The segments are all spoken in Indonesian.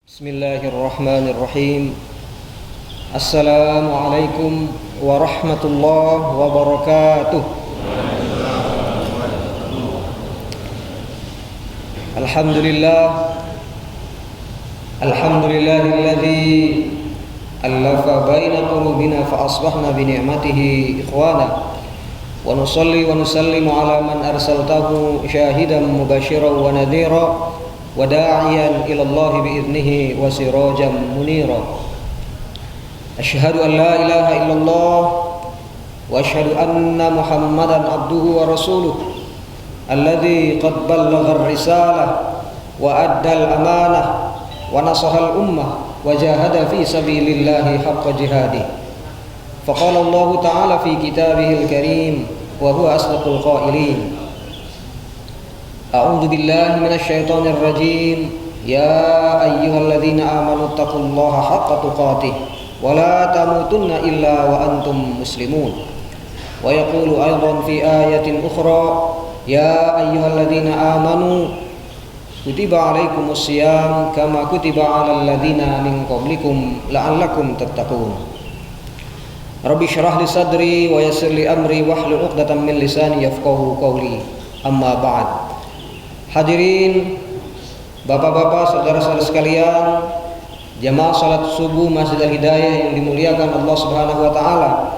Bismillahirrahmanirrahim. Assalamualaikum warahmatullahi wabarakatuh. Alhamdulillahilladzi allafa baina qulubina fa asbahna bi ni'matihi ikhwana. Wa nusalli wa nusallimu ala man arsaltahu syahidan mubasyiran wa nadhira wa da'iyan ila Allah bi'idnihi wa sirajan munira. Asyhadu an la ilaha illallah wa asyhadu anna Muhammadan abduhu wa rasuluh alladzi qad ballagha ar-risalah wa adda al-amanah wa nasaha al-ummah wa jahada fi sabilillahi haqqa jihadi. Faqala Allah ta'ala fi kitabihil karim wa huwa asdaqul qailin. A'udzu billahi minasy syaithanir rajim. Ya ayyuhalladzina amanu taqullaha haqqa tuqatih wa la tamutunna illa wa antum muslimun. Wa yaqulu aidan fi ayatin ukhra, ya ayyuhalladzina amanu kutiba alaikumus syiyam kama kutiba alal ladzina min qablikum la'allakum tattaqun. Rabbi shrah li sadri wa yassir li amri wahlul 'uqdatam min lisani yafqahu qawli. Amma ba'd. Hadirin bapak-bapak, saudara-saudara sekalian, jamaah salat subuh Masjid Al-Hidayah yang dimuliakan Allah Subhanahu wa taala.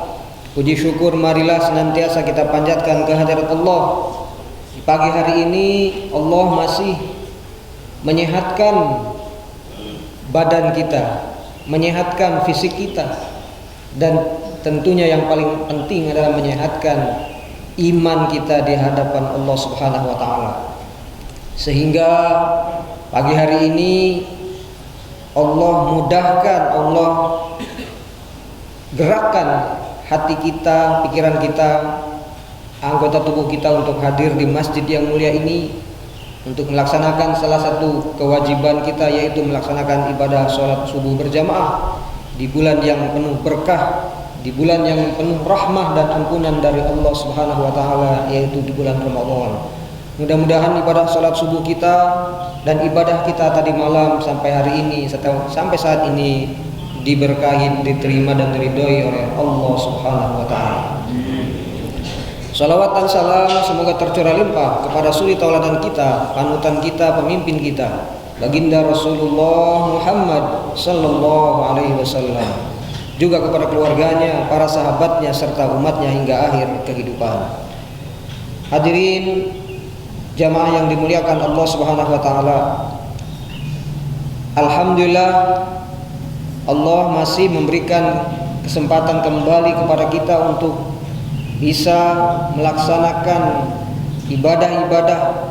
Puji syukur marilah senantiasa kita panjatkan kehadirat Allah. Di pagi hari ini Allah masih menyehatkan badan kita, menyehatkan fisik kita, dan tentunya yang paling penting adalah menyehatkan iman kita di hadapan Allah Subhanahu wa taala. Sehingga pagi hari ini Allah mudahkan, Allah gerakkan hati kita, pikiran kita, anggota tubuh kita untuk hadir di masjid yang mulia ini untuk melaksanakan salah satu kewajiban kita, yaitu melaksanakan ibadah sholat subuh berjamaah di bulan yang penuh berkah, di bulan yang penuh rahmah dan ampunan dari Allah Subhanahu wa taala, yaitu di bulan Ramadan. Mudah-mudahan ibadah salat subuh kita dan ibadah kita tadi malam sampai hari ini sampai saat ini diberkahi, diterima dan diridhoi oleh Allah Subhanahu wa taala. Salawat dan salam semoga tercurah limpah kepada suri tauladan kita, panutan kita, pemimpin kita, baginda Rasulullah Muhammad sallallahu alaihi wasallam, juga kepada keluarganya, para sahabatnya serta umatnya hingga akhir kehidupan. Hadirin jamaah yang dimuliakan Allah Subhanahu wa taala. Alhamdulillah Allah masih memberikan kesempatan kembali kepada kita untuk bisa melaksanakan ibadah-ibadah,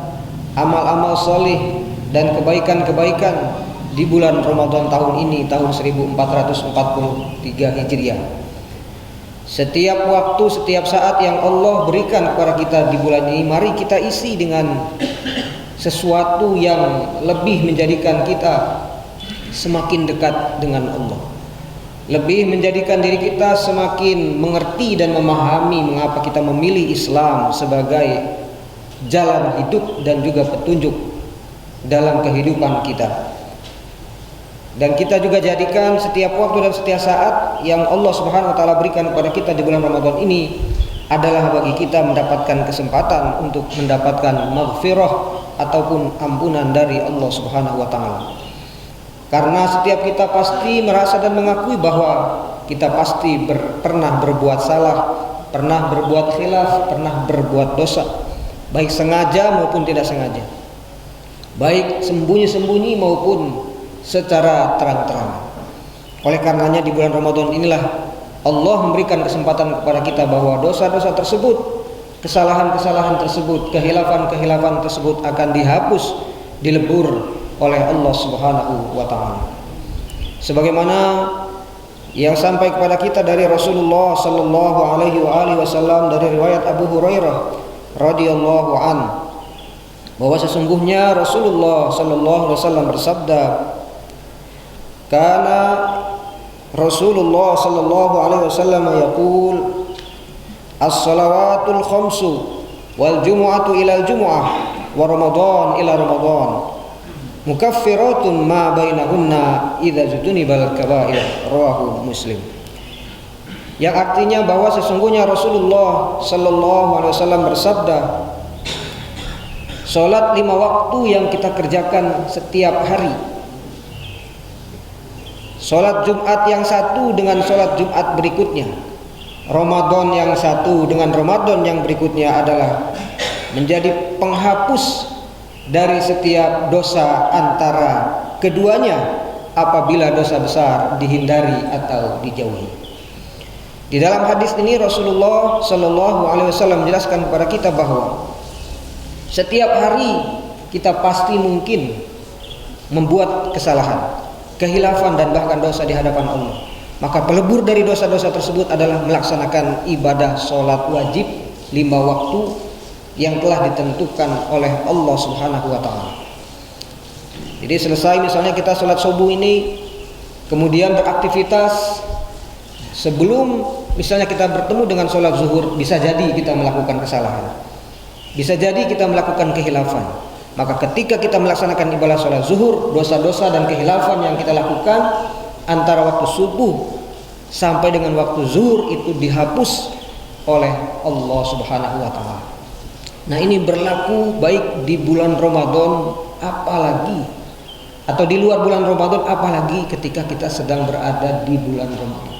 amal-amal soleh dan kebaikan-kebaikan di bulan Ramadan tahun ini, tahun 1443 Hijriah. Setiap waktu, setiap saat yang Allah berikan kepada kita di bulan ini, mari kita isi dengan sesuatu yang lebih menjadikan kita semakin dekat dengan Allah, lebih menjadikan diri kita semakin mengerti dan memahami mengapa kita memilih Islam sebagai jalan hidup dan juga petunjuk dalam kehidupan kita. Dan kita juga jadikan setiap waktu dan setiap saat yang Allah Subhanahu wa taala berikan kepada kita di bulan Ramadan ini adalah bagi kita mendapatkan kesempatan untuk mendapatkan maghfirah ataupun ampunan dari Allah Subhanahu wa taala. Karena setiap kita pasti merasa dan mengakui bahwa kita pasti pernah berbuat salah, pernah berbuat khilaf, pernah berbuat dosa, baik sengaja maupun tidak sengaja, baik sembunyi-sembunyi maupun secara terang-terang. Oleh karenanya di bulan Ramadan inilah Allah memberikan kesempatan kepada kita bahwa dosa-dosa tersebut, kesalahan-kesalahan tersebut, kehilafan-kehilafan tersebut akan dihapus, dilebur oleh Allah Subhanahu wa taala. Sebagaimana yang sampai kepada kita dari Rasulullah sallallahu alaihi wasallam dari riwayat Abu Hurairah radhiyallahu an, bahwa sesungguhnya Rasulullah sallallahu alaihi wasallam bersabda, karena Rasulullah sallallahu alaihi wasallam yaqul as-salawatul khamsu wal jumu'atu ila al-jumu'ah wa ramadan ila ramadan mukaffiratun ma bainahunna idza junibal kaba'ir, rawahu Muslim. Yang artinya bahwa sesungguhnya Rasulullah sallallahu alaihi wasallam bersabda, salat 5 waktu yang kita kerjakan setiap hari, salat Jumat yang satu dengan salat Jumat berikutnya, Ramadan yang satu dengan Ramadan yang berikutnya adalah menjadi penghapus dari setiap dosa antara keduanya apabila dosa besar dihindari atau dijauhi. Di dalam hadis ini Rasulullah sallallahu alaihi wasallam menjelaskan kepada kita bahwa setiap hari kita pasti mungkin membuat kesalahan, kehilafan dan bahkan dosa di hadapan Allah. Maka pelebur dari dosa-dosa tersebut adalah melaksanakan ibadah sholat wajib 5 waktu yang telah ditentukan oleh Allah Subhanahu wa ta'ala. Jadi selesai misalnya kita sholat subuh ini, kemudian beraktivitas, sebelum misalnya kita bertemu dengan sholat zuhur, bisa jadi kita melakukan kesalahan, bisa jadi kita melakukan kehilafan. Maka ketika kita melaksanakan ibadah sholat zuhur, dosa-dosa dan kehilafan yang kita lakukan antara waktu subuh sampai dengan waktu zuhur itu dihapus oleh Allah Subhanahu wa ta'ala. Nah, ini berlaku baik di bulan Ramadan apalagi, atau di luar bulan Ramadan apalagi ketika kita sedang berada di bulan Ramadan.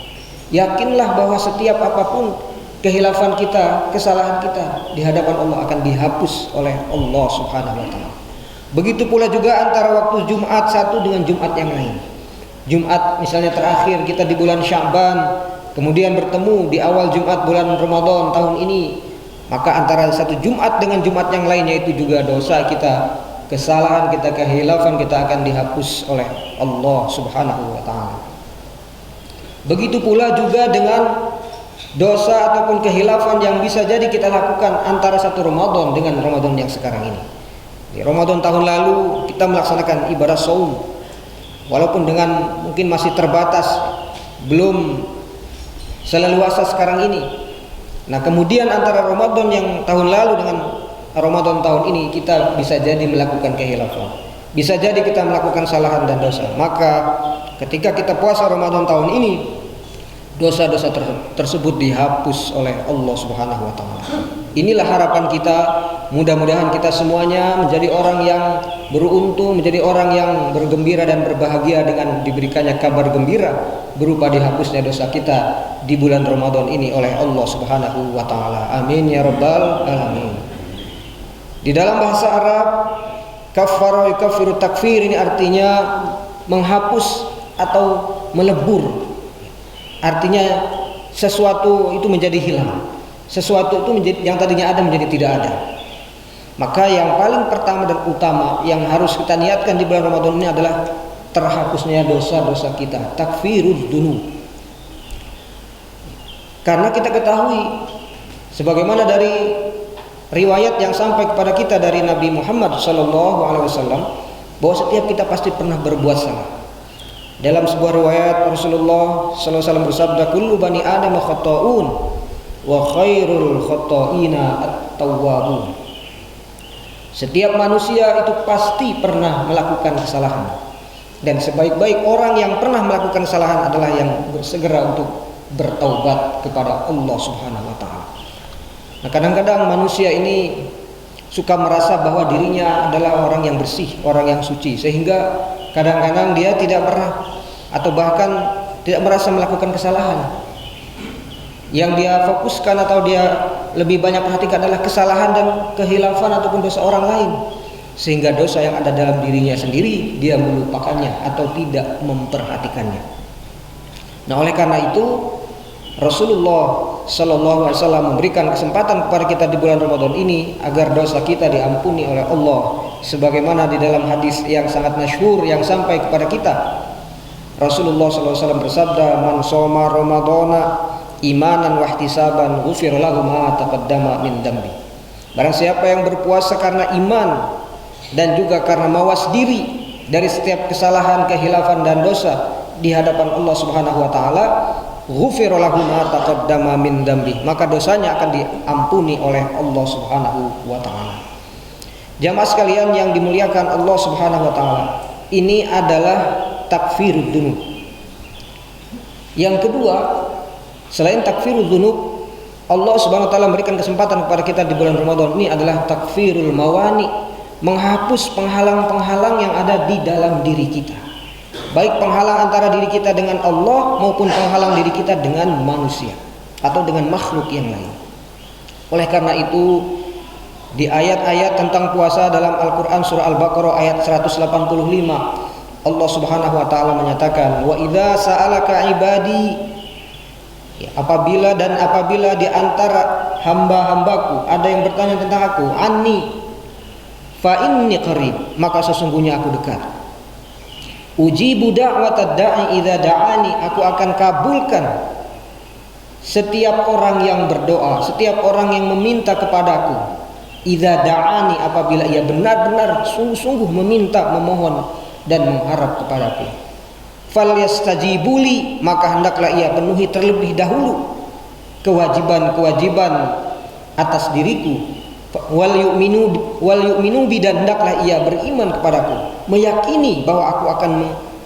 Yakinlah bahwa setiap apapun kehilafan kita, kesalahan kita di hadapan Allah akan dihapus oleh Allah Subhanahu wa ta'ala. Begitu pula juga antara waktu Jumat satu dengan Jumat yang lain. Jumat misalnya terakhir kita di bulan Sya'ban, kemudian bertemu di awal Jumat bulan Ramadan tahun ini, maka antara satu Jumat dengan Jumat yang lainnya itu juga dosa kita, kesalahan kita, kehilafan kita akan dihapus oleh Allah Subhanahu wa ta'ala. Begitu pula juga dengan dosa ataupun kehilafan yang bisa jadi kita lakukan antara satu Ramadan dengan Ramadan yang sekarang ini. Di Ramadan tahun lalu kita melaksanakan ibadah saum, walaupun dengan mungkin masih terbatas, belum seleluasa sekarang ini. Nah, kemudian antara Ramadan yang tahun lalu dengan Ramadan tahun ini kita bisa jadi melakukan kehilafan, bisa jadi kita melakukan kesalahan dan dosa. Maka ketika kita puasa Ramadan tahun ini, dosa-dosa tersebut dihapus oleh Allah Subhanahu wa ta'ala. Inilah harapan kita, mudah-mudahan kita semuanya menjadi orang yang beruntung, menjadi orang yang bergembira dan berbahagia dengan diberikannya kabar gembira berupa dihapusnya dosa kita di bulan Ramadan ini oleh Allah Subhanahu wa ta'ala. Amin ya rabbal alamin. Di dalam bahasa Arab, kaffara yukaffiru takfir ini artinya menghapus atau melebur. Artinya sesuatu itu menjadi hilang, sesuatu itu menjadi, yang tadinya ada menjadi tidak ada. Maka yang paling pertama dan utama yang harus kita niatkan di bulan Ramadan ini adalah terhapusnya dosa-dosa kita, takfirud dzunub. Karena kita ketahui sebagaimana dari riwayat yang sampai kepada kita dari Nabi Muhammad SAW bahwa setiap kita pasti pernah berbuat salah. Dalam sebuah riwayat Rasulullah SAW bersabda, kullu bani adam khata'un wa khairul khata'ina at-tawwabun. Setiap manusia itu pasti pernah melakukan kesalahan, dan sebaik-baik orang yang pernah melakukan kesalahan adalah yang bersegera untuk bertaubat kepada Allah Subhanahu wa ta'ala. Nah, kadang-kadang manusia ini suka merasa bahwa dirinya adalah orang yang bersih, orang yang suci, sehingga kadang-kadang dia tidak pernah atau bahkan tidak merasa melakukan kesalahan. Yang dia fokuskan atau dia lebih banyak perhatikan adalah kesalahan dan kehilafan ataupun dosa orang lain, sehingga dosa yang ada dalam dirinya sendiri dia melupakannya atau tidak memperhatikannya. Nah, oleh karena itu Rasulullah Sallallahu Alaihi Wasallam memberikan kesempatan kepada kita di bulan Ramadan ini agar dosa kita diampuni oleh Allah, sebagaimana di dalam hadis yang sangat masyhur yang sampai kepada kita. Rasulullah Sallallahu Alaihi Wasallam bersabda, man shoma ramadhana imanan wa ihtisaban ghufira lahu ma taqaddama min dambi. Barang siapa yang berpuasa karena iman dan juga karena mawas diri dari setiap kesalahan, kehilafan dan dosa di hadapan Allah Subhanahu wa taala, ghufira lahu ma taqaddama min dambi, maka dosanya akan diampuni oleh Allah Subhanahu wa taala. Jamaah sekalian yang dimuliakan Allah Subhanahu wa taala, ini adalah takfirud dzunub. Yang kedua, selain takfirud dzunub, Allah Subhanahu wa taala memberikan kesempatan kepada kita di bulan Ramadan ini adalah takfirul mawani, menghapus penghalang-penghalang yang ada di dalam diri kita. Baik penghalang antara diri kita dengan Allah maupun penghalang diri kita dengan manusia atau dengan makhluk yang lain. Oleh karena itu, di ayat-ayat tentang puasa dalam Al-Quran surah Al-Baqarah ayat 185, Allah Subhanahu wa taala menyatakan, wa idza sa'alaka ibadi, apabila di antara hamba-hambaku ada yang bertanya tentang aku, anni fa inni qarib, maka sesungguhnya aku dekat. Ujibu da'watad da'i idza da'ani, aku akan kabulkan setiap orang yang berdoa, setiap orang yang meminta kepadaku. Idza da'ani, apabila ia benar-benar sungguh-sungguh meminta, memohon dan mengharap kepadaku. Falyastajibuli, maka hendaklah ia penuhi terlebih dahulu kewajiban-kewajiban atas diriku. Wal yu'minu bi, dan hendaklah ia beriman kepadaku, meyakini bahwa aku akan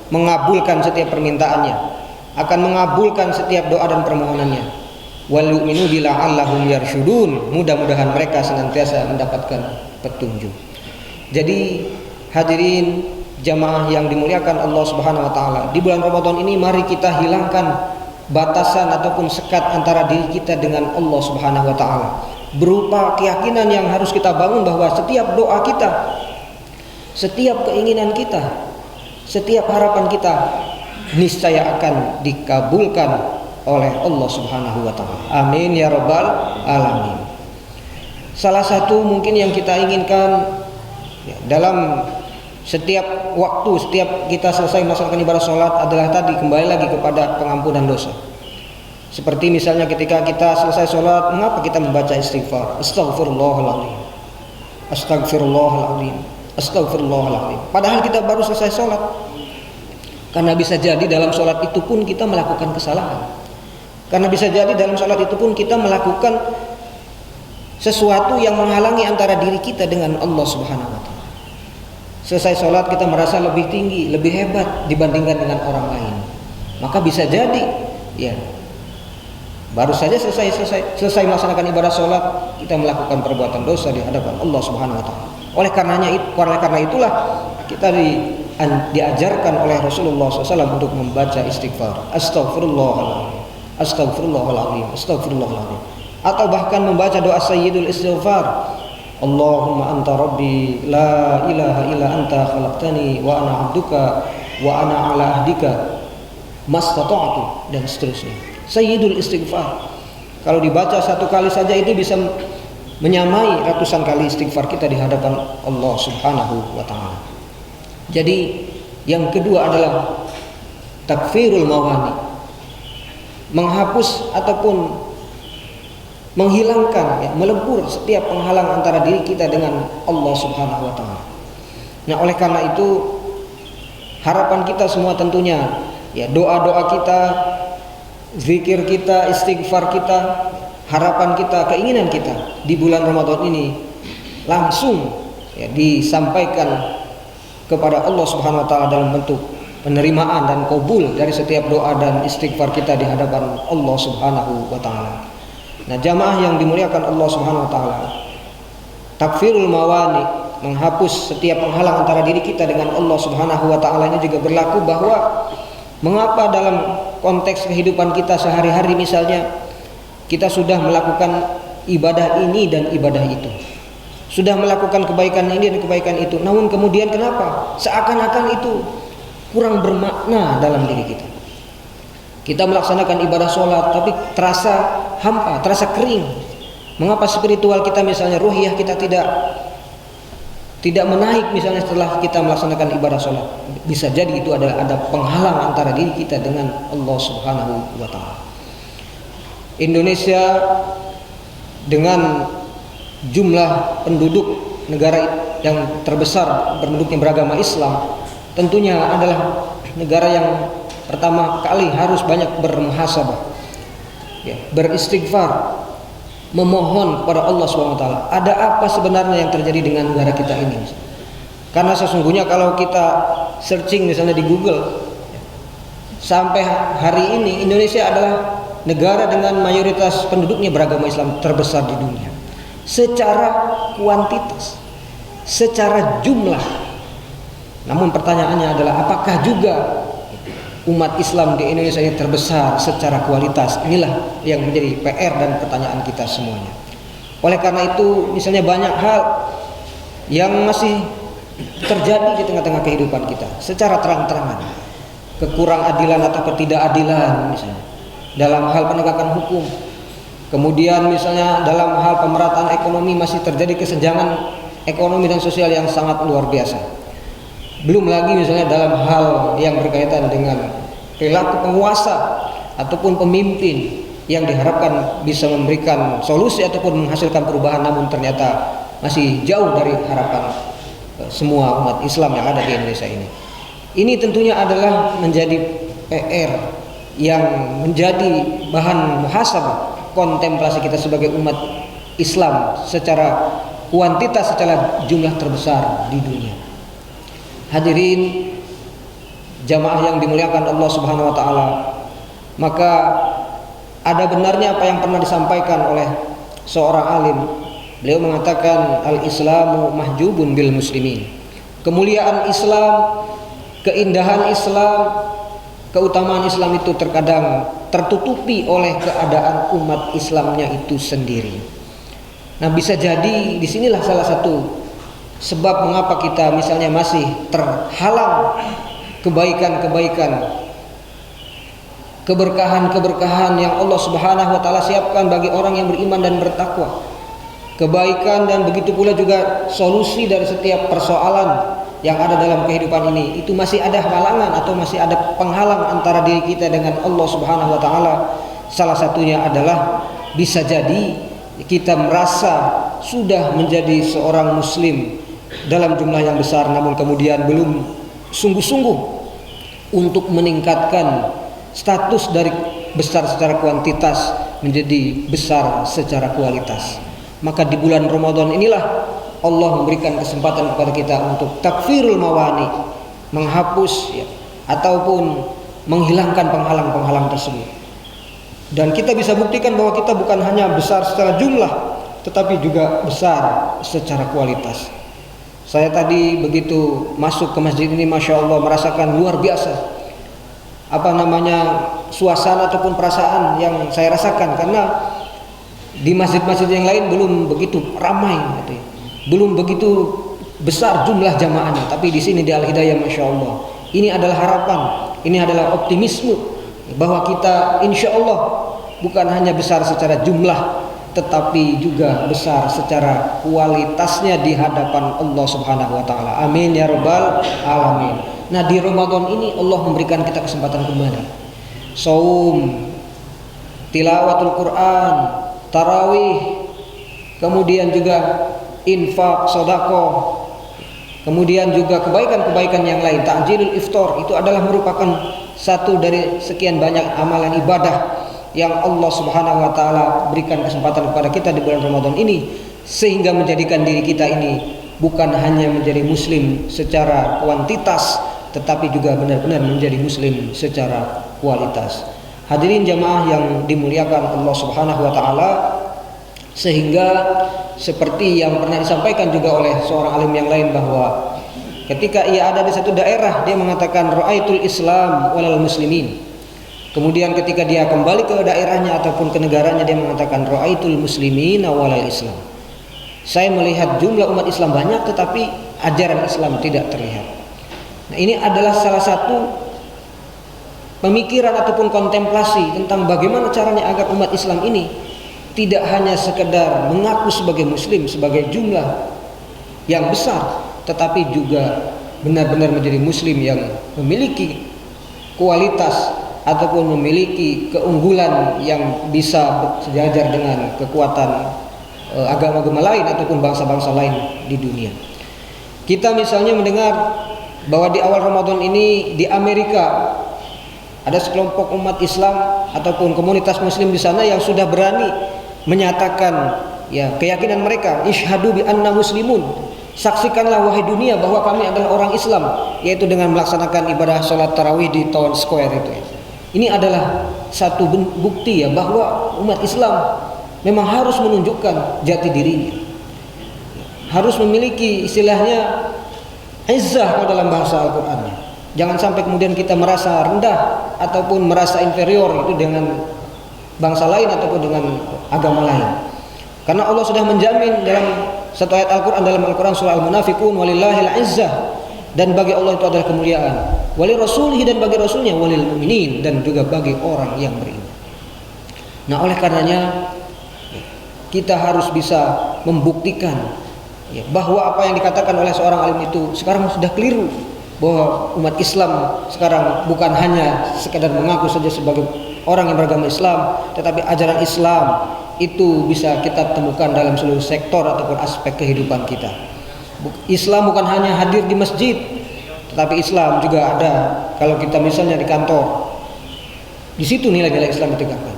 mengabulkan setiap permintaannya, akan mengabulkan setiap doa dan permohonannya. Wal yu'minu bi la'allahum yarsyudun, mudah-mudahan mereka senantiasa mendapatkan petunjuk. Jadi hadirin jamaah yang dimuliakan Allah Subhanahu wa taala, di bulan Ramadan ini mari kita hilangkan batasan ataupun sekat antara diri kita dengan Allah Subhanahu wa taala, berupa keyakinan yang harus kita bangun bahwa setiap doa kita, setiap keinginan kita, setiap harapan kita niscaya akan dikabulkan oleh Allah Subhanahu wa taala. Amin ya rabbal alamin. Salah satu mungkin yang kita inginkan dalam setiap waktu, setiap kita selesai melaksanakan ibadah sholat adalah tadi kembali lagi kepada pengampunan dosa. Seperti misalnya ketika kita selesai sholat, mengapa kita membaca istighfar? Astaghfirullahaladzim, Astaghfirullahaladzim, Astaghfirullahaladzim. Padahal kita baru selesai sholat. Karena bisa jadi dalam sholat itu pun kita melakukan kesalahan. Karena bisa jadi dalam sholat itu pun kita melakukan sesuatu yang menghalangi antara diri kita dengan Allah Subhanahu wa taala. Selesai sholat kita merasa lebih tinggi, lebih hebat dibandingkan dengan orang lain. Maka bisa jadi, ya, baru saja selesai melaksanakan ibadah sholat, kita melakukan perbuatan dosa di hadapan Allah Subhanahu wa taala. Oleh karena itulah kita diajarkan oleh Rasulullah SAW untuk membaca istighfar. Astaghfirullahaladzim, Astaghfirullahaladzim, Astaghfirullahaladzim. Atau bahkan membaca doa Sayyidul Istighfar. Allahumma anta rabbi la ilaha illa anta khalaqtani wa ana abduka wa ana ala ahdika mastata'tu, dan seterusnya. Sayyidul Istighfar, kalau dibaca satu kali saja itu bisa menyamai ratusan kali istighfar kita di hadapan Allah Subhanahu wa taala. Jadi yang kedua adalah takfirul mawani, menghapus ataupun menghilangkan, melebur setiap penghalang antara diri kita dengan Allah Subhanahu wa taala. Nah, oleh karena itu harapan kita semua tentunya, ya, doa-doa kita, zikir kita, istighfar kita, harapan kita, keinginan kita di bulan Ramadan ini langsung, ya, disampaikan kepada Allah Subhanahu wa taala dalam bentuk penerimaan dan qabul dari setiap doa dan istighfar kita di hadapan Allah Subhanahu wa taala. Nah, jamaah yang dimuliakan Allah Subhanahu wa taala, takfirul mawani, menghapus setiap penghalang antara diri kita dengan Allah Subhanahu wa taala, ini juga berlaku bahwa mengapa dalam konteks kehidupan kita sehari-hari misalnya kita sudah melakukan ibadah ini dan ibadah itu, sudah melakukan kebaikan ini dan kebaikan itu, namun kemudian kenapa seakan-akan itu kurang bermakna dalam diri kita. Kita melaksanakan ibadah sholat tapi terasa hampa, terasa kering. Mengapa spiritual kita misalnya, ruhiyah kita tidak menaik misalnya setelah kita melaksanakan ibadah sholat? Bisa jadi itu adalah ada penghalang antara diri kita dengan Allah Subhanahu wa taala. Indonesia dengan jumlah penduduk negara yang terbesar penduduknya beragama Islam, tentunya adalah negara yang pertama kali harus banyak bermuhasabah, ya, beristighfar, memohon kepada Allah SWT, ada apa sebenarnya yang terjadi dengan negara kita ini. Karena sesungguhnya kalau kita searching misalnya di Google, sampai hari ini Indonesia adalah negara dengan mayoritas penduduknya beragama Islam terbesar di dunia. Secara kuantitas, secara jumlah. Namun pertanyaannya adalah apakah juga umat Islam di Indonesia ini terbesar secara kualitas? Inilah yang menjadi PR dan pertanyaan kita semuanya. Oleh karena itu misalnya banyak hal yang masih terjadi di tengah-tengah kehidupan kita secara terang-terangan. Kekurang adilan atau ketidakadilan misalnya dalam hal penegakan hukum. Kemudian misalnya dalam hal pemerataan ekonomi masih terjadi kesenjangan ekonomi dan sosial yang sangat luar biasa. Belum lagi misalnya dalam hal yang berkaitan dengan perilaku penguasa ataupun pemimpin yang diharapkan bisa memberikan solusi ataupun menghasilkan perubahan, namun ternyata masih jauh dari harapan semua umat Islam yang ada di Indonesia ini. Ini tentunya adalah menjadi PR yang menjadi bahan muhasabah kontemplasi kita sebagai umat Islam secara kuantitas, secara jumlah terbesar di dunia. Hadirin jamaah yang dimuliakan Allah Subhanahu wa taala, maka ada benarnya apa yang pernah disampaikan oleh seorang alim. Beliau mengatakan al-Islamu mahjubun bil muslimin. Kemuliaan Islam, keindahan Islam, keutamaan Islam itu terkadang tertutupi oleh keadaan umat Islamnya itu sendiri. Nah, bisa jadi disinilah salah satu sebab mengapa kita misalnya masih terhalang kebaikan-kebaikan, keberkahan-keberkahan yang Allah Subhanahu wa taala siapkan bagi orang yang beriman dan bertakwa. Kebaikan dan begitu pula juga solusi dari setiap persoalan yang ada dalam kehidupan ini, itu masih ada halangan atau masih ada penghalang antara diri kita dengan Allah Subhanahu wa taala. Salah satunya adalah bisa jadi kita merasa sudah menjadi seorang muslim dalam jumlah yang besar, namun kemudian belum sungguh-sungguh untuk meningkatkan status dari besar secara kuantitas menjadi besar secara kualitas. Maka di bulan Ramadan inilah Allah memberikan kesempatan kepada kita untuk takfirul mawani, menghapus ya, ataupun menghilangkan penghalang-penghalang tersebut. Dan kita bisa buktikan bahwa kita bukan hanya besar secara jumlah, tetapi juga besar secara kualitas. Saya tadi begitu masuk ke masjid ini, Masya Allah, merasakan luar biasa suasana ataupun perasaan yang saya rasakan, karena di masjid-masjid yang lain belum begitu ramai, belum begitu besar jumlah jamaahnya. Tapi di sini di Al-Hidayah, Masya Allah, ini adalah harapan, ini adalah optimisme bahwa kita insya Allah bukan hanya besar secara jumlah, tetapi juga besar secara kualitasnya di hadapan Allah Subhanahu wa taala. Amin ya rabbal alamin. Nah, di Ramadan ini Allah memberikan kita kesempatan kembali. Saum, tilawatul Quran, tarawih, kemudian juga infak, sedekah, kemudian juga kebaikan-kebaikan yang lain. Ta'jilul iftar itu adalah merupakan satu dari sekian banyak amalan ibadah yang Allah Subhanahu wa taala berikan kesempatan kepada kita di bulan Ramadan ini, sehingga menjadikan diri kita ini bukan hanya menjadi muslim secara kuantitas, tetapi juga benar-benar menjadi muslim secara kualitas. Hadirin jamaah yang dimuliakan Allah Subhanahu wa taala, sehingga seperti yang pernah disampaikan juga oleh seorang alim yang lain, bahwa ketika ia ada di satu daerah, dia mengatakan ra'aitul Islam walal muslimin. Kemudian ketika dia kembali ke daerahnya ataupun ke negaranya, dia mengatakan ra'aitul muslimin walal Islam. Saya melihat jumlah umat Islam banyak, tetapi ajaran Islam tidak terlihat. Nah, ini adalah salah satu pemikiran ataupun kontemplasi tentang bagaimana caranya agar umat Islam ini tidak hanya sekedar mengaku sebagai muslim, sebagai jumlah yang besar, tetapi juga benar-benar menjadi muslim yang memiliki kualitas ataupun memiliki keunggulan yang bisa sejajar dengan kekuatan agama-agama lain ataupun bangsa-bangsa lain di dunia. Kita misalnya mendengar bahwa di awal Ramadan ini di Amerika ada sekelompok umat Islam ataupun komunitas muslim di sana yang sudah berani menyatakan ya keyakinan mereka, isyhadu bi anna muslimun, saksikanlah wahai dunia bahwa kami adalah orang Islam, yaitu dengan melaksanakan ibadah sholat tarawih di Town Square itu ya. Ini adalah satu bukti ya bahwa umat Islam memang harus menunjukkan jati dirinya, harus memiliki istilahnya izzah kalau dalam bahasa Al-Qur'annya. Jangan sampai kemudian kita merasa rendah ataupun merasa inferior itu dengan bangsa lain ataupun dengan agama lain. Karena Allah sudah menjamin dalam satu ayat Al-Quran, dalam Al-Quran surah Al-Munafiqun, walillahil izzah, dan bagi Allah itu adalah kemuliaan, wali rasulihi, dan bagi rasulnya, walil mu'minin, dan juga bagi orang yang beriman. Nah, oleh karenanya kita harus bisa membuktikan ya, bahwa apa yang dikatakan oleh seorang alim itu sekarang sudah keliru, bahwa umat Islam sekarang bukan hanya sekadar mengaku saja sebagai orang yang beragama Islam, tetapi ajaran Islam itu bisa kita temukan dalam seluruh sektor ataupun aspek kehidupan kita. Islam bukan hanya hadir di masjid, tetapi Islam juga ada kalau kita misalnya di kantor. Di situ nilai-nilai Islam ditegakkan.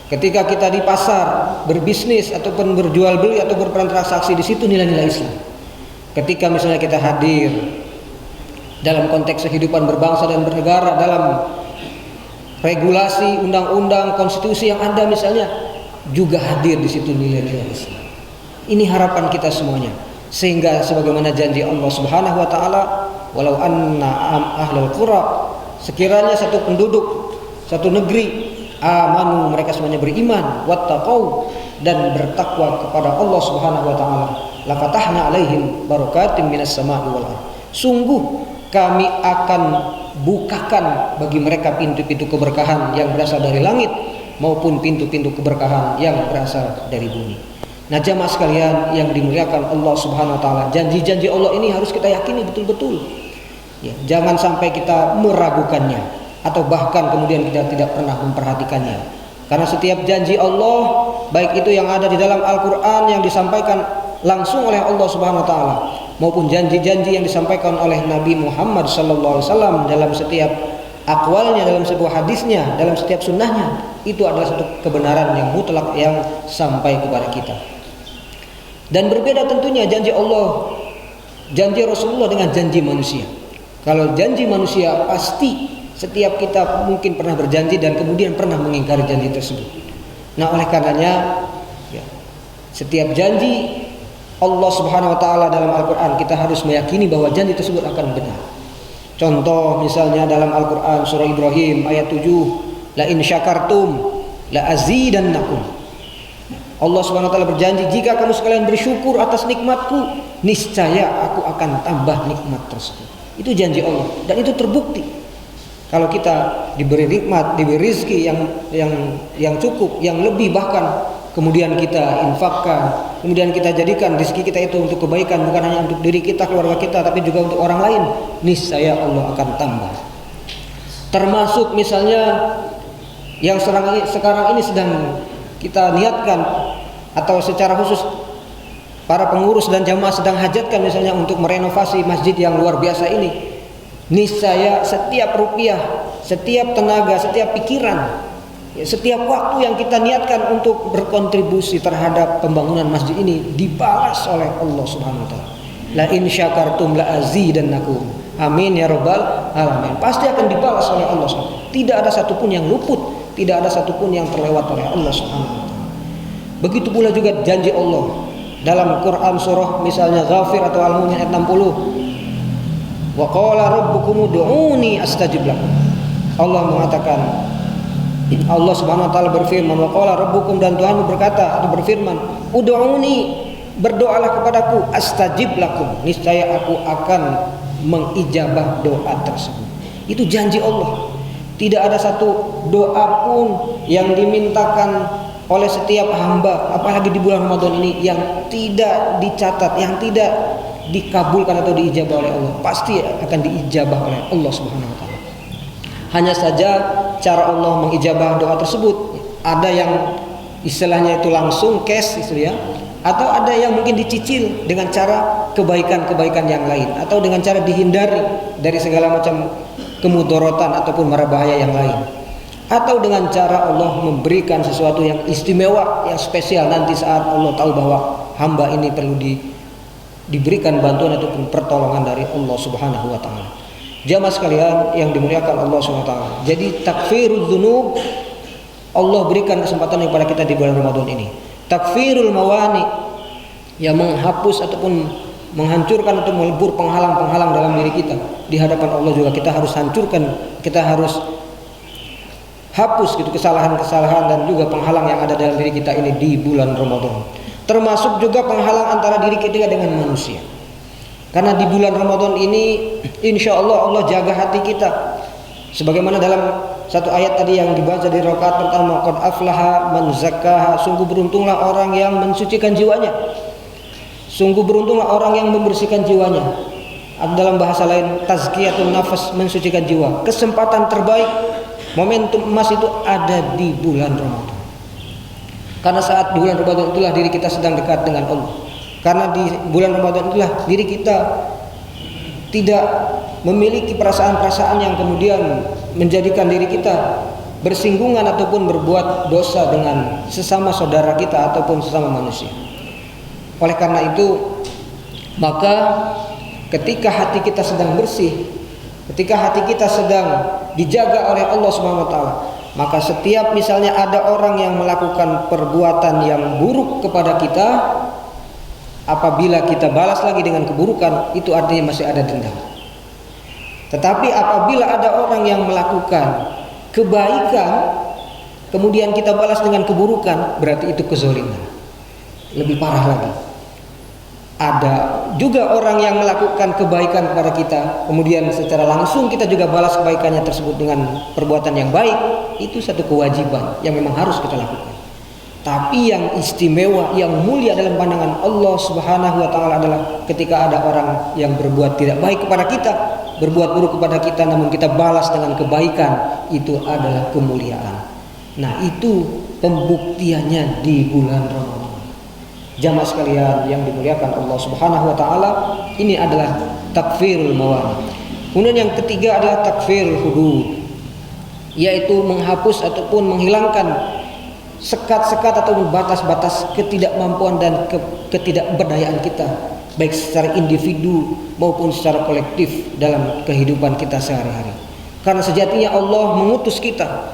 Ketika kita di pasar berbisnis ataupun berjual beli atau bertransaksi, di situ nilai-nilai Islam. Ketika misalnya kita hadir dalam konteks kehidupan berbangsa dan bernegara, dalam regulasi, undang-undang, konstitusi yang ada misalnya, juga hadir di situ nilai-nilai Islam. Ini harapan kita semuanya. Sehingga sebagaimana janji Allah Subhanahu wa taala, walau anna ahlul qura, sekiranya satu penduduk satu negeri amanu, mereka semuanya beriman, wattaqau, dan bertakwa kepada Allah Subhanahu wa taala, la fatahna alaihim barakatim minas sama'i wal ardh. Sungguh kami akan bukakan bagi mereka pintu-pintu keberkahan yang berasal dari langit maupun pintu-pintu keberkahan yang berasal dari bumi. Nah, jamaah sekalian yang dimuliakan Allah Subhanahu wa taala, janji-janji Allah ini harus kita yakini betul-betul. Ya, jangan sampai kita meragukannya atau bahkan kemudian kita tidak pernah memperhatikannya. Karena setiap janji Allah, baik itu yang ada di dalam Al-Qur'an yang disampaikan langsung oleh Allah Subhanahu wa taala, maupun janji-janji yang disampaikan oleh Nabi Muhammad sallallahu alaihi wasallam dalam setiap akwalnya, dalam sebuah hadisnya, dalam setiap sunnahnya, itu adalah satu kebenaran yang mutlak yang sampai kepada kita. Dan berbeda tentunya janji Allah, janji Rasulullah dengan janji manusia. Kalau janji manusia pasti setiap kita mungkin pernah berjanji dan kemudian pernah mengingkari janji tersebut. Nah, oleh karenanya ya, setiap janji Allah Subhanahu wa taala dalam Al-Qur'an kita harus meyakini bahwa janji tersebut akan benar. Contoh misalnya dalam Al-Qur'an surah Ibrahim ayat 7, la in syakartum la azidannakum. Allah Subhanahu wa taala berjanji, jika kamu sekalian bersyukur atas nikmatku, niscaya aku akan tambah nikmat tersebut. Itu janji Allah dan itu terbukti. Kalau kita diberi nikmat, diberi rezeki yang cukup, yang lebih bahkan, kemudian kita infakkan, kemudian kita jadikan rezeki kita itu untuk kebaikan, bukan hanya untuk diri kita, keluarga kita, tapi juga untuk orang lain, niscaya Allah akan tambah. Termasuk misalnya yang sekarang ini sedang kita niatkan atau secara khusus para pengurus dan jamaah sedang hajatkan misalnya untuk merenovasi masjid yang luar biasa ini. Niscaya setiap rupiah, setiap tenaga, setiap pikiran, setiap waktu yang kita niatkan untuk berkontribusi terhadap pembangunan masjid ini dibalas oleh Allah Subhanahu wa taala. La in syakartum la azidannakum. Amin ya rabbal alamin. Pasti akan dibalas oleh Allah Subhanahu wa taala. Tidak ada satupun yang luput, tidak ada satupun yang terlewat oleh Allah Subhanahu wa taala. Begitu pula juga janji Allah dalam Quran surah misalnya Ghafir atau Al-Mu'min ayat 60. Wa qala rabbukum ud'uni astajib lakum. Allah mengatakan, Allah Subhanahu wa taala berfirman, wa qala rabbukum, dan Tuhanmu berkata atau berfirman, ud'uni, berdoalah kepadaku, astajib lakum, niscaya aku akan mengijabah doa tersebut. Itu janji Allah. Tidak ada satu doa pun yang dimintakan oleh setiap hamba, apalagi di bulan Ramadan ini, yang tidak dicatat, yang tidak dikabulkan atau diijabah oleh Allah. Pasti akan diijabah oleh Allah Subhanahu wa taala. Hanya saja cara Allah mengijabah doa tersebut, ada yang istilahnya itu langsung cash itu ya, atau ada yang mungkin dicicil dengan cara kebaikan-kebaikan yang lain, atau dengan cara dihindari dari segala macam kemudorotan ataupun mara bahaya yang lain. atau dengan cara Allah memberikan sesuatu yang istimewa, yang spesial nanti saat Allah tahu bahwa hamba ini perlu diberikan bantuan ataupun pertolongan dari Allah Subhanahu wa taala. Jamaah sekalian yang dimuliakan Allah Subhanahu wa taala. Jadi takfirul dzunub Allah berikan kesempatan kepada kita di bulan Ramadan ini. Takfirul mawani yang menghapus ataupun menghancurkan atau melebur penghalang-penghalang dalam diri kita. Di hadapan Allah juga kita harus hancurkan, kita harus hapus gitu kesalahan-kesalahan dan juga penghalang yang ada dalam diri kita ini di bulan Ramadan. Termasuk juga penghalang antara diri kita dengan manusia. Karena di bulan Ramadan ini insya Allah Allah jaga hati kita. Sebagaimana dalam satu ayat tadi yang dibaca di rakaat pertama, qad aflaha man zakkaha, sungguh beruntunglah orang yang mensucikan jiwanya. Sungguh beruntunglah orang yang membersihkan jiwanya. Dalam bahasa lain tazkiyatun nafas, mensucikan jiwa. Kesempatan terbaik, momentum emas itu ada di bulan Ramadan. Karena saat di bulan Ramadan itulah diri kita sedang dekat dengan Allah. Karena di bulan Ramadan itulah diri kita tidak memiliki perasaan-perasaan yang kemudian menjadikan diri kita bersinggungan ataupun berbuat dosa dengan sesama saudara kita ataupun sesama manusia. Oleh karena itu, maka ketika hati kita sedang bersih, ketika hati kita sedang dijaga oleh Allah Subhanahu wa taala, maka setiap misalnya ada orang yang melakukan perbuatan yang buruk kepada kita, apabila kita balas lagi dengan keburukan, itu artinya masih ada dendam. Tetapi apabila ada orang yang melakukan kebaikan kemudian kita balas dengan keburukan, berarti itu kezaliman. Lebih parah lagi. Ada juga orang yang melakukan kebaikan kepada kita, kemudian secara langsung kita juga balas kebaikannya tersebut dengan perbuatan yang baik. Itu satu kewajiban yang memang harus kita lakukan. Tapi yang istimewa, yang mulia dalam pandangan Allah Subhanahu wa taala adalah ketika ada orang yang berbuat tidak baik kepada kita, berbuat buruk kepada kita, namun kita balas dengan kebaikan, itu adalah kemuliaan. Nah, itu pembuktiannya di bulan Ramadan. Jamaah sekalian yang dimuliakan Allah Subhanahu wa taala, ini adalah takfirul mawani. Kemudian yang ketiga adalah takfirul hudud, yaitu menghapus ataupun menghilangkan sekat-sekat atau batas-batas ketidakmampuan dan ketidakberdayaan kita, baik secara individu maupun secara kolektif dalam kehidupan kita sehari-hari. Karena sejatinya Allah mengutus kita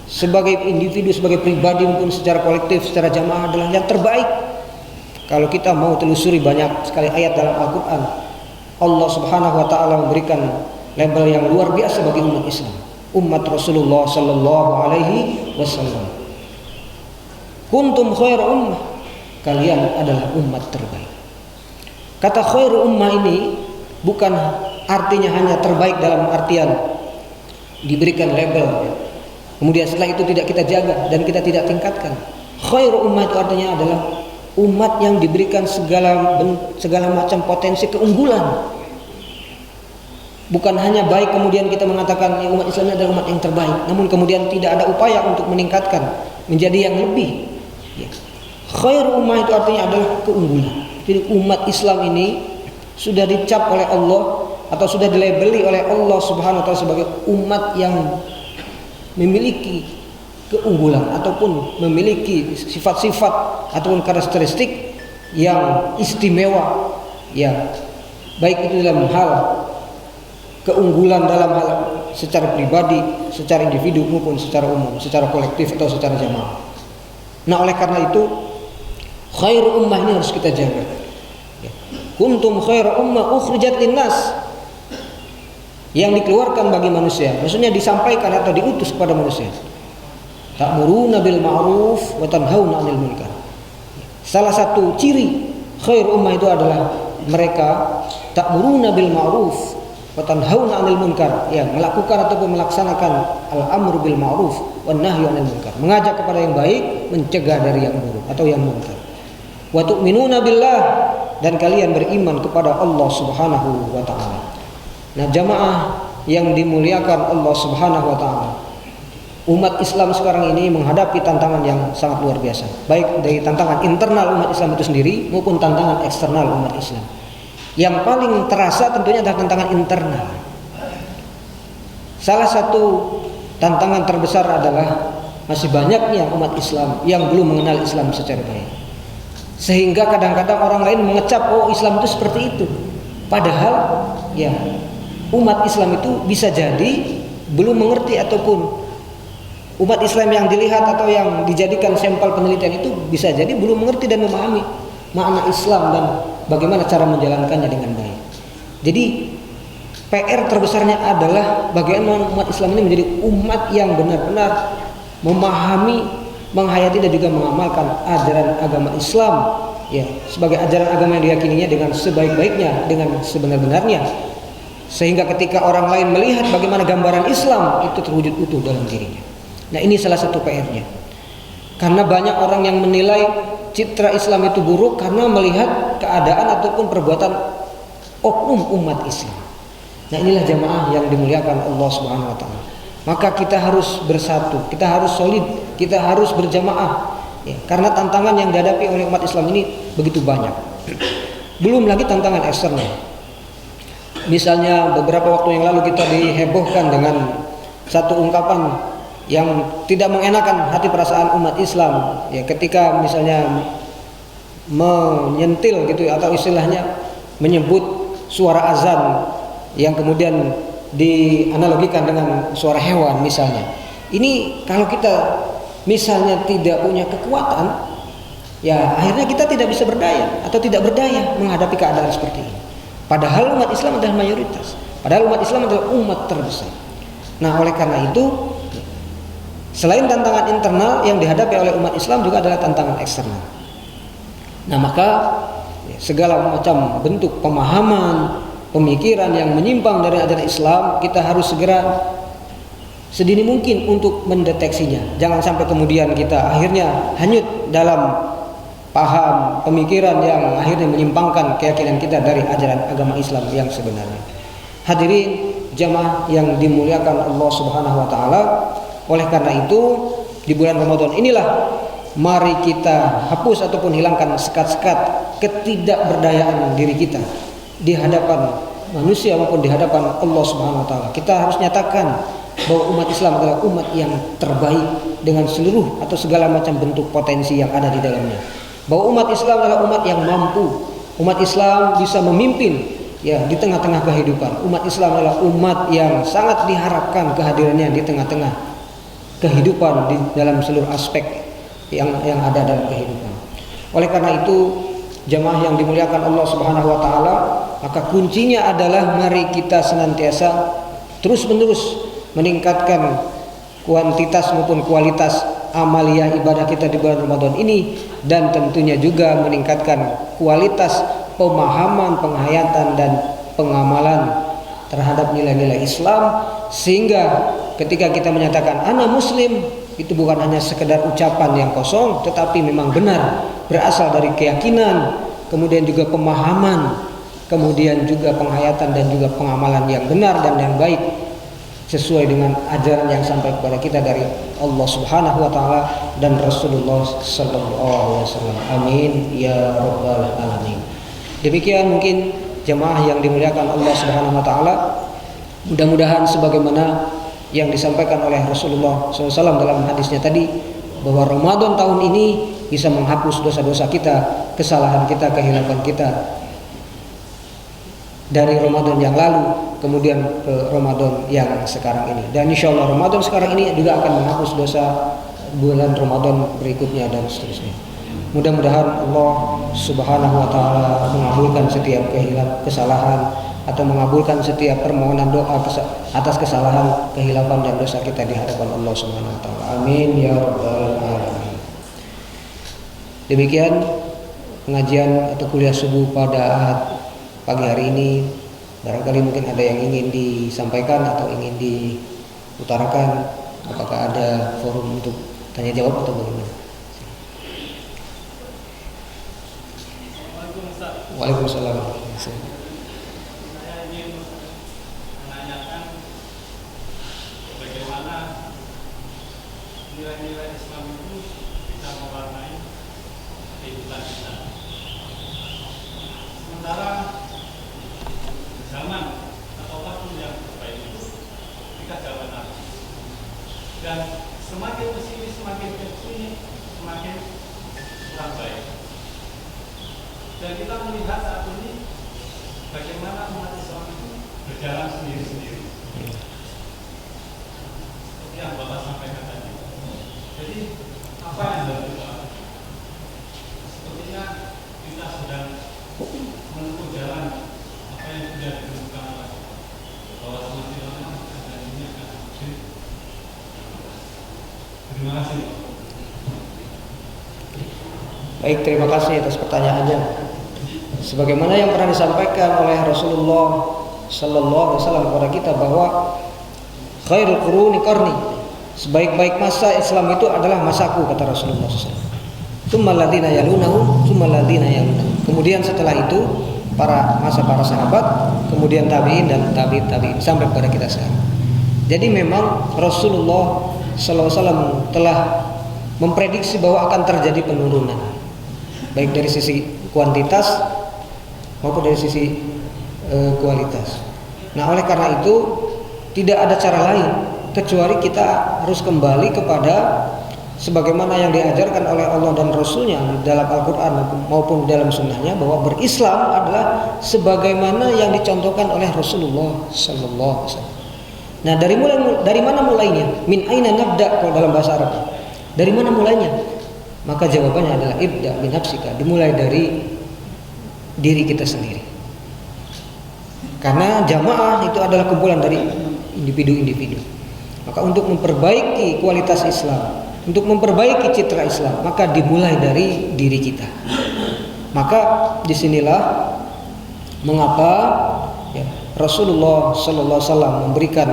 sebagai individu, sebagai pribadi maupun secara kolektif, secara jamaah adalah yang terbaik. Kalau kita mau telusuri banyak sekali ayat dalam Al-Quran, Allah Subhanahu wa taala memberikan label yang luar biasa bagi umat Islam, umat Rasulullah sallallahu alaihi wasallam. Kuntum khairu ummah, kalian adalah umat terbaik. Kata khairu ummah ini bukan artinya hanya terbaik dalam artian diberikan label, kemudian setelah itu tidak kita jaga dan kita tidak tingkatkan. Khairu ummah itu artinya adalah umat yang diberikan segala macam potensi keunggulan. Bukan hanya baik kemudian kita mengatakan umat Islam adalah umat yang terbaik, namun kemudian tidak ada upaya untuk meningkatkan menjadi yang lebih. Khairu ummah itu artinya adalah keunggulan. Jadi umat Islam ini sudah dicap oleh Allah atau sudah dilabeli oleh Allah Subhanahu wa taala sebagai umat yang memiliki keunggulan ataupun memiliki sifat-sifat ataupun karakteristik yang istimewa, ya, baik itu dalam hal keunggulan dalam hal secara pribadi, secara individu maupun secara umum, secara kolektif atau secara jamaah. Nah, oleh karena itu khairu ummah ini harus kita jaga. Kuntum khairu ummah ukhrijat linnas, yang dikeluarkan bagi manusia, maksudnya disampaikan atau diutus kepada manusia. Ta'muruna bil ma'ruf wa tanhauna 'anil munkar. Salah satu ciri khairu ummah itu adalah mereka ta'muruna bil ma'ruf wa tanhauna 'anil munkar, ya, melakukan ataupun melaksanakan al-amru bil ma'ruf wan nahyu 'anil munkar, mengajak kepada yang baik, mencegah dari yang buruk atau yang munkar. Wa tu'minuna billah, dan kalian beriman kepada Allah Subhanahu wa taala. Nah, jamaah yang dimuliakan Allah Subhanahu wa taala, umat Islam sekarang ini menghadapi tantangan yang sangat luar biasa, baik dari tantangan internal umat Islam itu sendiri maupun tantangan eksternal umat Islam. Yang paling terasa tentunya adalah tantangan internal. Salah satu tantangan terbesar adalah masih banyaknya umat Islam yang belum mengenal Islam secara baik. Sehingga kadang-kadang orang lain mengecap, oh Islam itu seperti itu. Padahal ya umat Islam itu bisa jadi belum mengerti, ataupun umat Islam yang dilihat atau yang dijadikan sampel penelitian itu bisa jadi belum mengerti dan memahami makna Islam dan bagaimana cara menjalankannya dengan baik. Jadi PR terbesarnya adalah bagaimana umat Islam ini menjadi umat yang benar-benar memahami, menghayati dan juga mengamalkan ajaran agama Islam ya, sebagai ajaran agama yang diyakininya dengan sebaik-baiknya, dengan sebenar-benarnya, sehingga ketika orang lain melihat bagaimana gambaran Islam itu terwujud utuh dalam dirinya. Nah, ini salah satu PR-nya. Karena banyak orang yang menilai citra Islam itu buruk karena melihat keadaan ataupun perbuatan oknum umat Islam. Nah, inilah jamaah yang dimuliakan Allah Subhanahu wa taala. Maka kita harus bersatu, kita harus solid, kita harus berjamaah ya, karena tantangan yang dihadapi oleh umat Islam ini begitu banyak. Belum lagi tantangan eksternal. Misalnya beberapa waktu yang lalu kita dihebohkan dengan satu ungkapan yang tidak mengenakan hati perasaan umat Islam ya, ketika misalnya menyentil gitu atau istilahnya menyebut suara azan yang kemudian dianalogikan dengan suara hewan misalnya. Ini kalau kita misalnya tidak punya kekuatan, ya akhirnya kita tidak bisa berdaya atau tidak berdaya menghadapi keadaan seperti ini. Padahal umat Islam adalah mayoritas. Padahal umat Islam adalah umat terbesar. Nah, oleh karena itu, selain tantangan internal yang dihadapi oleh umat Islam juga adalah tantangan eksternal. Nah, maka segala macam bentuk pemahaman, pemikiran yang menyimpang dari ajaran Islam, kita harus segera sedini mungkin untuk mendeteksinya. Jangan sampai kemudian kita akhirnya hanyut dalam paham pemikiran yang akhirnya menyimpangkan keyakinan kita dari ajaran agama Islam yang sebenarnya. Hadirin jamaah yang dimuliakan Allah Subhanahu wa taala, oleh karena itu di bulan Ramadan inilah mari kita hapus ataupun hilangkan sekat-sekat ketidakberdayaan diri kita di hadapan manusia maupun di hadapan Allah Subhanahu wa taala. Kita harus nyatakan bahwa umat Islam adalah umat yang terbaik dengan seluruh atau segala macam bentuk potensi yang ada di dalamnya. Bahwa umat Islam adalah umat yang mampu. Umat Islam bisa memimpin ya di tengah-tengah kehidupan. Umat Islam adalah umat yang sangat diharapkan kehadirannya di tengah-tengah kehidupan di dalam seluruh aspek yang ada dalam kehidupan. Oleh karena itu, jamaah yang dimuliakan Allah Subhanahu wa taala, maka kuncinya adalah mari kita senantiasa terus-menerus meningkatkan kuantitas maupun kualitas amaliyah ibadah kita di bulan Ramadan ini, dan tentunya juga meningkatkan kualitas pemahaman, penghayatan dan pengamalan terhadap nilai-nilai Islam, sehingga ketika kita menyatakan ana muslim itu bukan hanya sekedar ucapan yang kosong, tetapi memang benar berasal dari keyakinan, kemudian juga pemahaman, kemudian juga penghayatan dan juga pengamalan yang benar dan yang baik sesuai dengan ajaran yang sampai kepada kita dari Allah Subhanahu wa taala dan Rasulullah sallallahu alaihi wasallam. Amin ya rabbal alamin. Demikian mungkin jemaah yang dimuliakan Allah Subhanahu wa taala, mudah-mudahan sebagaimana yang disampaikan oleh Rasulullah SAW dalam hadisnya tadi, bahwa Ramadan tahun ini bisa menghapus dosa-dosa kita, kesalahan kita, kehilapan kita dari Ramadan yang lalu kemudian ke Ramadan yang sekarang ini. Dan insya Allah Ramadan sekarang ini juga akan menghapus dosa bulan Ramadan berikutnya dan seterusnya. Mudah-mudahan Allah Subhanahu wa taala mengabulkan setiap kesalahan atau mengabulkan setiap permohonan doa atas kesalahan, kehilapan dan dosa kita di hadapan Allah Subhanahu wa taala. Amin ya rabbal alamin. Demikian pengajian atau kuliah subuh pada pagi hari ini. Barangkali mungkin ada yang ingin disampaikan atau ingin diutarakan. Apakah ada forum untuk tanya jawab atau bagaimana? Waalaikumsalam. Saya ingin menanyakan bagaimana nilai-nilai Islam itu bisa mewarnai kehidupan kita. Sementara zaman atau waktu yang terbaik itu ketika zaman Nabi. semakin kurang baik. Dan kita melihat saat ini bagaimana umat Islam itu berjalan sendiri-sendiri. Seperti yang Bapak sampaikan tadi. Jadi apa yang harus kita lakukan? Sepertinya kita sedang menempuh jalan apa yang sudah ditentukan oleh bahwa semakin lama dan ini akan semakin. Terima kasih. Baik, terima kasih atas pertanyaannya. Sebagaimana yang pernah disampaikan oleh Rasulullah Sallallahu Alaihi Wasallam kepada kita bahwa khairul quruni qarni, sebaik-baik masa Islam itu adalah masaku, kata Rasulullah SAW. Tsummal ladzina yalunahum, tsummal ladzina yalunahum. Kemudian setelah itu para sahabat, kemudian tabi'in dan tabi'in sampai kepada kita sekarang. Jadi memang Rasulullah Sallallahu Alaihi Wasallam telah memprediksi bahwa akan terjadi penurunan, baik dari sisi kuantitas maupun dari sisi kualitas. Nah, oleh karena itu tidak ada cara lain kecuali kita harus kembali kepada sebagaimana yang diajarkan oleh Allah dan Rasulnya dalam Al-Quran maupun dalam sunnahnya, bahwa berislam adalah sebagaimana yang dicontohkan oleh Rasulullah Sallallahu Alaihi Wasallam. Nah, dari mana mulainya? Min aina nabda, kalau dalam bahasa Arab. Dari mana mulainya? Maka jawabannya adalah ibda bin nafsika, dimulai dari diri kita sendiri. Karena jamaah itu adalah kumpulan dari individu-individu. Maka untuk memperbaiki kualitas Islam, untuk memperbaiki citra Islam, maka dimulai dari diri kita. Maka disinilah mengapa ya, Rasulullah Sallallahu Alaihi Wasallam memberikan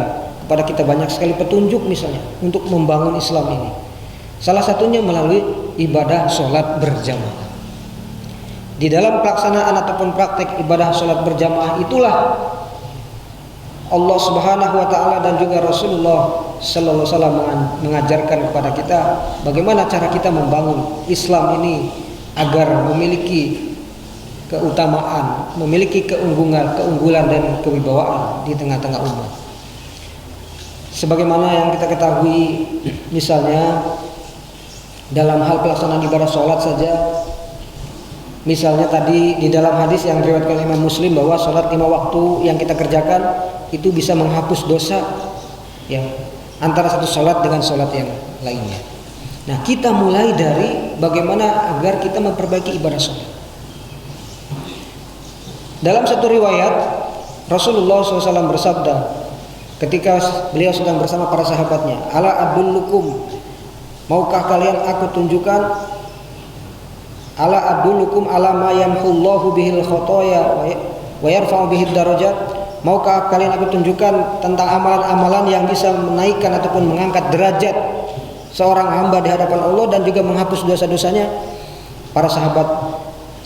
kepada kita banyak sekali petunjuk, misalnya untuk membangun Islam ini. Salah satunya melalui ibadah sholat berjamaah. Di dalam pelaksanaan ataupun praktek ibadah sholat berjamaah itulah Allah Subhanahu wa Ta'ala dan juga Rasulullah Sallallahu Alaihi Wasallam mengajarkan kepada kita bagaimana cara kita membangun Islam ini agar memiliki keutamaan, memiliki keunggulan dan kewibawaan di tengah-tengah umat. Sebagaimana yang kita ketahui, misalnya dalam hal pelaksanaan ibadah sholat saja, misalnya tadi di dalam hadis yang diriwayatkan oleh Imam Muslim bahwa sholat 5 waktu yang kita kerjakan itu bisa menghapus dosa yang antara satu sholat dengan sholat yang lainnya. Nah, kita mulai dari bagaimana agar kita memperbaiki ibadah sholat. Dalam satu riwayat Rasulullah SAW bersabda ketika beliau sedang bersama para sahabatnya, ala adullukum, maukah kalian aku tunjukkan, ala adullukum ala ma yamhullahu bihil khotoya wa yarfa'u bihid darajat, maukah kalian aku tunjukkan tentang amalan-amalan yang bisa menaikkan ataupun mengangkat derajat seorang hamba di hadapan Allah dan juga menghapus dosa-dosanya. Para sahabat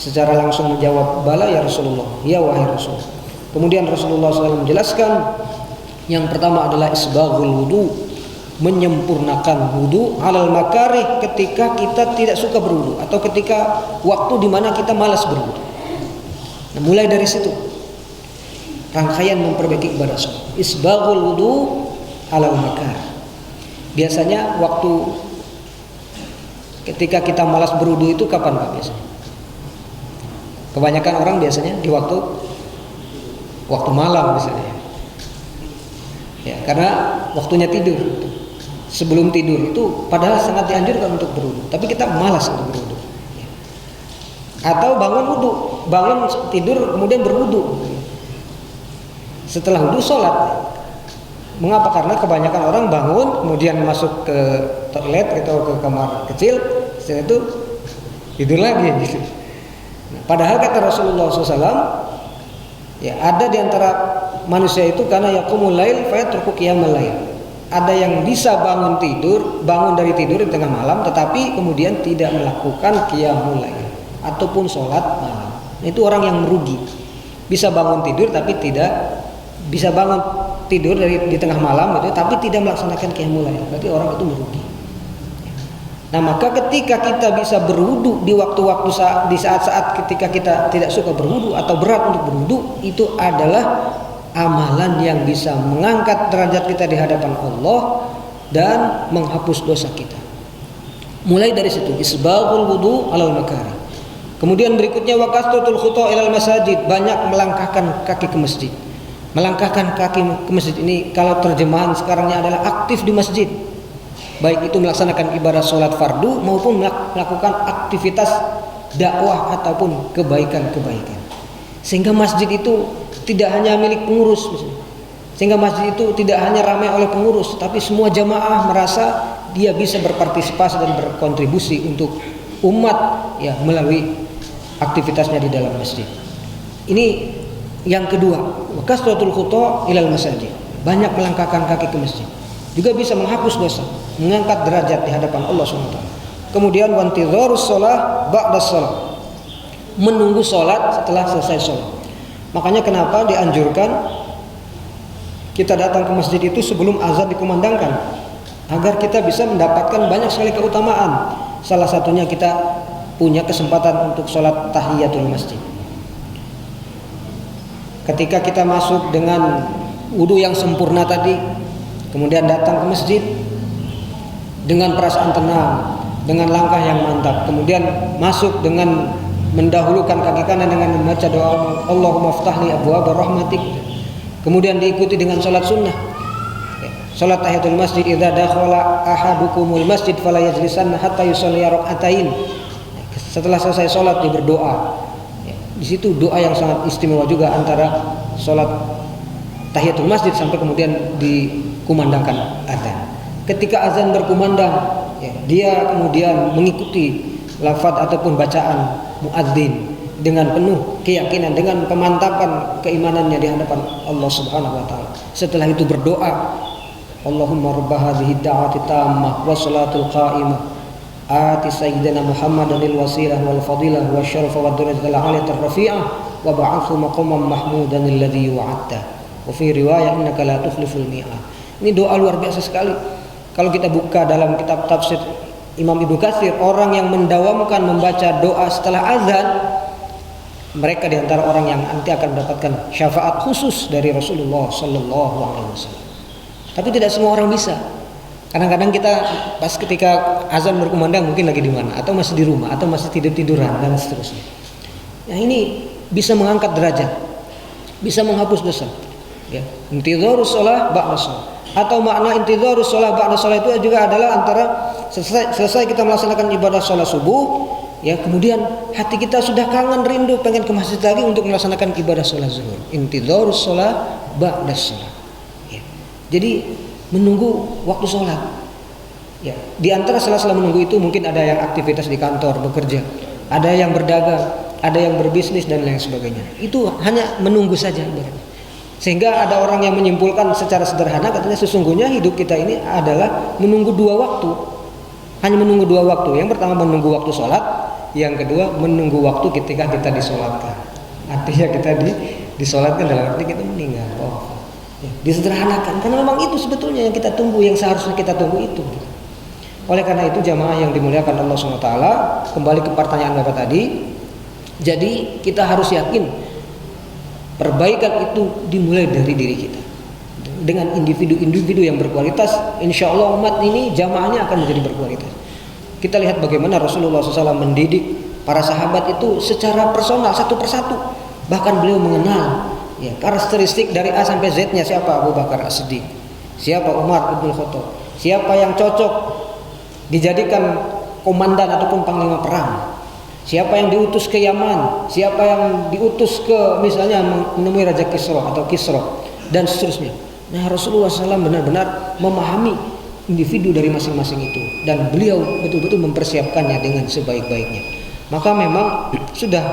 secara langsung menjawab, bala ya Rasulullah, ya wahai Rasul. Kemudian Rasulullah SAW menjelaskan, yang pertama adalah isbaghul wudu, menyempurnakan wudu alal makarih, ketika kita tidak suka berwudu atau ketika waktu di mana kita malas berwudu. Nah, mulai dari situ rangkaian memperbaiki ibadah sholat. Isbaghul wudu alal makarih. Biasanya waktu ketika kita malas berwudu itu kapan Pak biasanya? Kebanyakan orang biasanya di waktu malam misalnya. Ya, karena waktunya tidur. Sebelum tidur itu padahal sangat dianjurkan untuk berwudu, tapi kita malas untuk berwudu. Ya. Atau bangun tidur kemudian berwudu. Setelah wudu sholat. Mengapa? Karena kebanyakan orang bangun kemudian masuk ke toilet atau ke kamar kecil, setelah itu tidur lagi gitu. Nah, padahal kata Rasulullah SAW, ya ada di antara manusia itu karena yaqumul lail fa yatruku qiyamal lail. Ada yang bisa bangun dari tidur di tengah malam, tetapi kemudian tidak melakukan qiyamul lail ataupun sholat malam. Itu orang yang merugi. Bisa bangun tidur tapi tidak bisa bangun tidur di tengah malam gitu, tapi tidak melaksanakan qiyamul lail. Berarti orang itu merugi. Nah, maka ketika kita bisa berwudu di waktu-waktu di saat-saat ketika kita tidak suka berwudu atau berat untuk berwudu, itu adalah amalan yang bisa mengangkat derajat kita di hadapan Allah dan menghapus dosa kita. Mulai dari situ, isbaghul wudu alal makari. Kemudian berikutnya wa kasratul khuta ilal masajid, banyak melangkahkan kaki ke masjid. Melangkahkan kaki ke masjid ini kalau terjemahan sekarangnya adalah aktif di masjid. Baik itu melaksanakan ibadah sholat fardu maupun melakukan aktivitas dakwah ataupun kebaikan-kebaikan. Sehingga masjid itu tidak hanya milik pengurus, sehingga masjid itu tidak hanya ramai oleh pengurus, tapi semua jamaah merasa dia bisa berpartisipasi dan berkontribusi untuk umat ya melalui aktivitasnya di dalam masjid. Ini yang kedua, kasratul khuta ilal masajid, banyak melangkahkan kaki ke masjid. Juga bisa menghapus dosa, mengangkat derajat di hadapan Allah SWT. Kemudian wantidharus shalah ba'da shalah, menunggu sholat setelah selesai sholat. Makanya kenapa dianjurkan kita datang ke masjid itu sebelum azan dikumandangkan, agar kita bisa mendapatkan banyak sekali keutamaan. Salah satunya kita punya kesempatan untuk sholat tahiyatul masjid. Ketika kita masuk dengan wudu yang sempurna tadi, kemudian datang ke masjid dengan perasaan tenang, dengan langkah yang mantap, kemudian masuk dengan mendahulukan kaki kanan dengan membaca doa Allahumma ftahli abwaaba rahmatik, kemudian diikuti dengan sholat sunnah, sholat tahiyatul masjid. Idza dakhala ahadukumul masjid fala yajlisanna hatta yusalli rak'atain. Setelah selesai sholat dia berdoa. Di situ doa yang sangat istimewa juga antara sholat tahiyatul masjid sampai kemudian dikumandangkan azan. Ketika azan berkumandang, dia kemudian mengikuti lafaz ataupun bacaan muadzin dengan penuh keyakinan, dengan pemantapan keimanannya di hadapan Allah Subhanahu wa taala. Setelah itu berdoa, Allahumma rabb hadhihi ad-da'wati tammah wa salatul qa'imah ati sayyidina Muhammadanil wasilah wal fadilah wa syarafa wa darajatal 'aliyatar rafi'ah wa ba'athu maqaman mahmudan alladhi wa'adta wa fi riwayah innaka la tukhliful mi'ad. Ini doa luar biasa sekali. Kalau kita buka dalam kitab tafsir Imam Ibnu Katsir, orang yang mendawamkan membaca doa setelah azan, mereka di antara orang yang nanti akan mendapatkan syafaat khusus dari Rasulullah sallallahu alaihi wasallam. Tapi tidak semua orang bisa. Kadang-kadang kita pas ketika azan berkumandang mungkin lagi di mana, atau masih di rumah, atau masih tidur-tiduran dan seterusnya. Nah, ini bisa mengangkat derajat, bisa menghapus dosa. Ya, intidharus shalah ba'da shalah. Atau makna intidharus shalah ba'da shalah itu juga adalah antara selesai kita melaksanakan ibadah sholat subuh, ya kemudian hati kita sudah kangen rindu pengen ke masjid lagi untuk melaksanakan ibadah sholat zuhur. Intidharus shalah ba'da shalah. Ya. Jadi menunggu waktu sholat. Ya, di antara sela-sela menunggu itu mungkin ada yang aktivitas di kantor, bekerja, ada yang berdagang, ada yang berbisnis dan lain sebagainya. Itu hanya menunggu saja. Sehingga ada orang yang menyimpulkan secara sederhana, katanya sesungguhnya hidup kita ini adalah menunggu dua waktu. Hanya menunggu dua waktu. Yang pertama menunggu waktu sholat, yang kedua menunggu waktu ketika kita disolatkan. Artinya kita disolatkan dalam arti kita meninggal. Disederhanakan, karena memang itu sebetulnya yang kita tunggu, yang seharusnya kita tunggu itu. Oleh karena itu jamaah yang dimuliakan Allah SWT, kembali ke pertanyaan Bapak tadi, jadi kita harus yakin perbaikan itu dimulai dari diri kita. Dengan individu-individu yang berkualitas, insya Allah umat ini jamaahnya akan menjadi berkualitas. Kita lihat bagaimana Rasulullah SAW mendidik para sahabat itu secara personal, satu persatu. Bahkan beliau mengenal ya, karakteristik dari A sampai Z-nya, siapa Abu Bakar As-Siddiq, siapa Umar Ibn Khattab, siapa yang cocok dijadikan komandan ataupun panglima perang, siapa yang diutus ke Yaman, siapa yang diutus ke misalnya menemui Raja Kisra atau Kisra dan seterusnya. Nah, Rasulullah SAW benar-benar memahami individu dari masing-masing itu dan beliau betul-betul mempersiapkannya dengan sebaik-baiknya. Maka memang sudah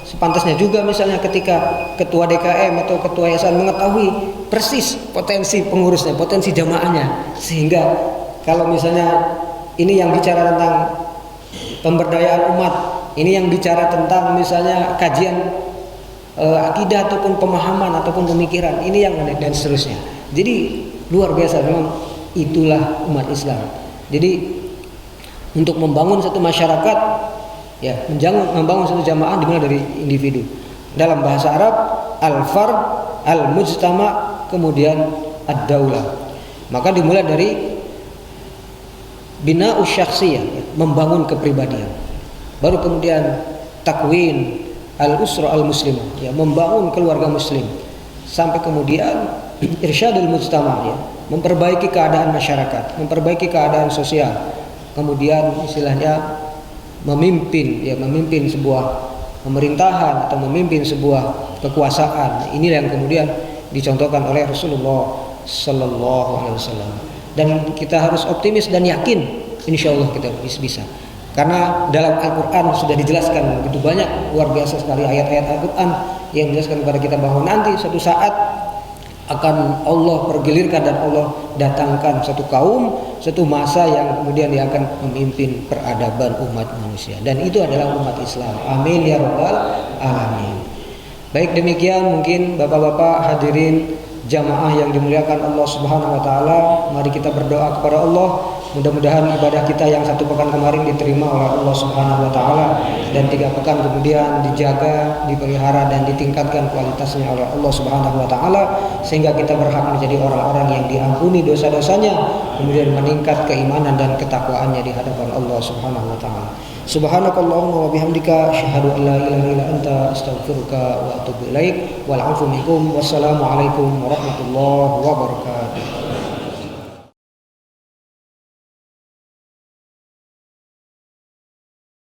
sepantasnya juga misalnya ketika ketua DKM atau ketua yayasan mengetahui persis potensi pengurusnya, potensi jamaahnya, sehingga kalau misalnya ini yang bicara tentang pemberdayaan umat, ini yang bicara tentang misalnya kajian akidah ataupun pemahaman ataupun pemikiran, ini yang dan seterusnya. Jadi luar biasa memang itulah umat Islam. Jadi untuk membangun satu masyarakat, ya, membangun satu jamaah dimulai dari individu. Dalam bahasa Arab, al-fard, al-mujtama, kemudian ad-daulah. Maka dimulai dari bina'us syakhsiyah, membangun kepribadian. Baru kemudian takwin al-usra al-muslimah, ya, membangun keluarga muslim. Sampai kemudian irsyadul mujtama', ya, memperbaiki keadaan masyarakat, memperbaiki keadaan sosial. Kemudian istilahnya memimpin sebuah pemerintahan atau memimpin sebuah kekuasaan. Inilah yang kemudian dicontohkan oleh Rasulullah Sallallahu Alaihi Wasallam. Dan kita harus optimis dan yakin, insya Allah kita bisa. Karena dalam Al-Quran sudah dijelaskan begitu banyak, luar biasa sekali ayat-ayat Al-Quran yang menjelaskan kepada kita bahwa nanti suatu saat akan Allah pergilirkan dan Allah datangkan satu kaum, satu masa yang kemudian dia akan memimpin peradaban umat manusia, dan itu adalah umat Islam. Amin ya rabbal alamin. Baik, demikian mungkin bapak-bapak hadirin jamaah yang dimuliakan Allah Subhanahu wa taala, mari kita berdoa kepada Allah. Mudah-mudahan ibadah kita yang 1 pekan kemarin diterima oleh Allah Subhanahu wa taala, dan 3 pekan kemudian dijaga, dipelihara dan ditingkatkan kualitasnya oleh Allah Subhanahu wa taala, sehingga kita berhak menjadi orang-orang yang diampuni dosa-dosanya, kemudian meningkat keimanan dan ketakwaannya di hadapan Allah Subhanahu wa taala. Subhanakallahumma wa bihamdika asyhadu an la ilaha illa anta astaghfiruka wa atubu ilaik. Wal 'afwu minkum. Wassalamu alaikum warahmatullahi wabarakatuh.